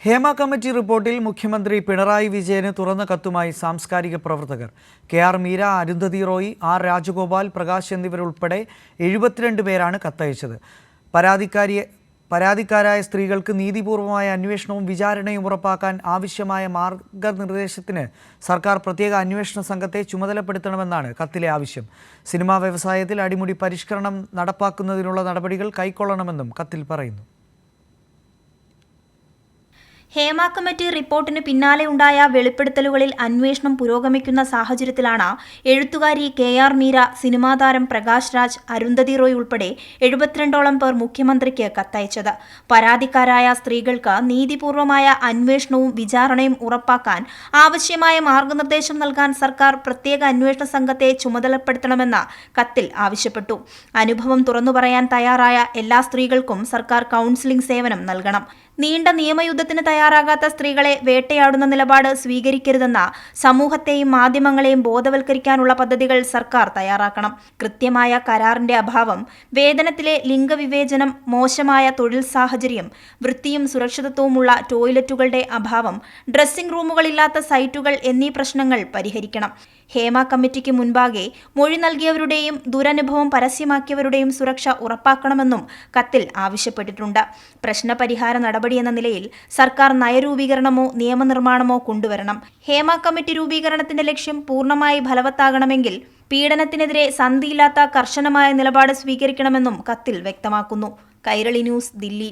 Hema committee റിപ്പോർട്ടിൽ മുഖ്യമന്ത്രി പിണറായി വിജയന് തുറന്ന കത്തുമായി സാംസ്കാരിക പ്രവർത്തകർ കെ.ആർ. മീര, അരുന്ധതി റോയ്, ആർ. രാജഗോപാൽ, പ്രകാശ് എന്നിവരുൾപ്പെടെ 72 പേരാണ് കത്തയച്ചത്. പരാതിക്കാരായ സ്ത്രീകൾക്ക് നീതിപൂർവമായ അന്വേഷണവും വിചാരണയും ഉറപ്പാക്കാൻ ആവശ്യമായ മാർഗനിർദ്ദേശത്തിന് സർക്കാർ പ്രത്യേക അന്വേഷണ സംഘത്തെ ചുമതലപ്പെടുത്തണമെന്നാണ് കത്തിലെ ആവശ്യം. സിനിമാ വ്യവസായത്തിൽ അടിമുടി പരിഷ്കരണം നടപ്പാക്കുന്നതിനുള്ള നടപടികൾ കൈക്കൊള്ളണമെന്നും കത്തിൽ പറയുന്നു. ഹേമ കമ്മിറ്റി റിപ്പോർട്ടിന് പിന്നാലെ ഉണ്ടായ വെളിപ്പെടുത്തലുകളിൽ അന്വേഷണം പുരോഗമിക്കുന്ന സാഹചര്യത്തിലാണ് എഴുത്തുകാരി കെ.ആർ. മീര, സിനിമാ താരം പ്രകാശ് രാജ്, അരുന്ധതി റോയ് ഉൾപ്പെടെ 72ഓളം പേർ മുഖ്യമന്ത്രിക്ക് കത്തയച്ചത്. പരാതിക്കാരായ സ്ത്രീകൾക്ക് നീതിപൂർവമായ അന്വേഷണവും വിചാരണയും ഉറപ്പാക്കാൻ ആവശ്യമായ മാർഗനിർദ്ദേശം നൽകാൻ സർക്കാർ പ്രത്യേക അന്വേഷണ സംഘത്തെ ചുമതലപ്പെടുത്തണമെന്ന് കത്തിൽ ആവശ്യപ്പെട്ടു. അനുഭവം തുറന്നു പറയാൻ തയ്യാറായ എല്ലാ സ്ത്രീകൾക്കും സർക്കാർ കൗൺസിലിംഗ് സേവനം നൽകണം. നീണ്ട നിയമയുദ്ധത്തിന് തയ്യാറാകാത്ത സ്ത്രീകളെ വേട്ടയാടുന്ന നിലപാട് സ്വീകരിക്കരുതെന്ന സമൂഹത്തെയും മാധ്യമങ്ങളെയും ബോധവൽക്കരിക്കാനുള്ള പദ്ധതികൾ സർക്കാർ തയ്യാറാക്കണം. കൃത്യമായ കരാറിന്റെ അഭാവം, വേതനത്തിലെ ലിംഗവിവേചനം, മോശമായ തൊഴിൽ സാഹചര്യം, വൃത്തിയും സുരക്ഷിതത്വവുമുള്ള ടോയ്ലറ്റുകളുടെ അഭാവം, ഡ്രസ്സിംഗ് റൂമുകളില്ലാത്ത സൈറ്റുകൾ എന്നീ പ്രശ്നങ്ങൾ പരിഹരിക്കണം. ഹേമ കമ്മിറ്റിക്ക് മുൻപാകെ മൊഴി നൽകിയവരുടെയും ദുരനുഭവം പരസ്യമാക്കിയവരുടെയും സുരക്ഷ ഉറപ്പാക്കണമെന്നും കത്തിൽ ആവശ്യപ്പെട്ടിട്ടുണ്ട്. പ്രശ്നപരിഹാര നടപടിയെന്ന നിലയിൽ സർക്കാർ നയരൂപീകരണമോ നിയമനിർമ്മാണമോ കൊണ്ടുവരണം. ഹേമ കമ്മിറ്റി രൂപീകരണത്തിന്റെ ലക്ഷ്യം പൂർണ്ണമായി ഫലവത്താകണമെങ്കിൽ പീഡനത്തിനെതിരെ സന്ധിയില്ലാത്ത കർശനമായ നിലപാട് സ്വീകരിക്കണമെന്നും കത്തിൽ വ്യക്തമാക്കുന്നു. കൈരളി ന്യൂസ്, ദില്ലി.